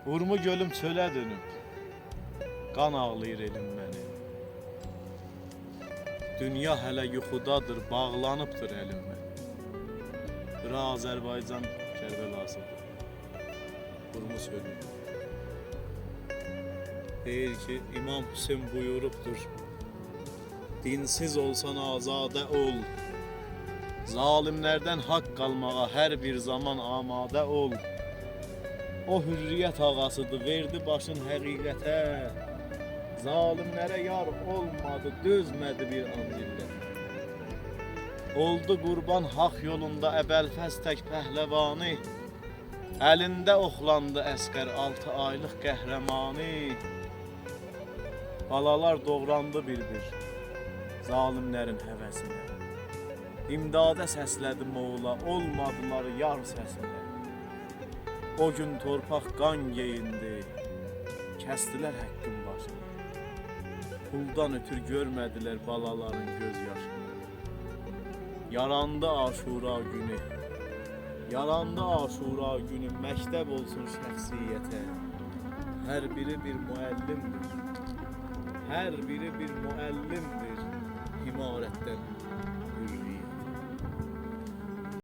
Urmu gölüm çölə dönüb, qan ağlayır elim mənim. Dünya hələ yuxudadır, bağlanıbdır elim mənim. Bura Azərbaycan Kərbəlasıdır, Urmu çölü. Deyir ki, İmam Hüseyin buyurubdur, dinsiz olsan azadə ol, zalimlərdən haqq qalmağa hər bir zaman amadə ol. O hürriyyət ağasıdır, verdi başın həqiqətə, zalimlərə yar olmadı, dözmədi bir an zillət. Oldu qurban haq yolunda Əbəlfəz tək pəhləvanı, əlində oxlandı əskər 6 aylıq qəhrəmanı. Balalar doğrandı bir-bir zalimlərin həvəsinə, İmdada səslədi Moğla, olmadılar yar səsinə. O gün torpaq qan geyindi, kəstilər həqqin başını. Puldan ötür görmədilər balaların göz yaşını. Yarandı Aşura günü, yarandı Aşura günü, məktəb olsun şəxsiyyətə. Hər biri bir müəllimdir, hər biri bir müəllimdir imarətdən.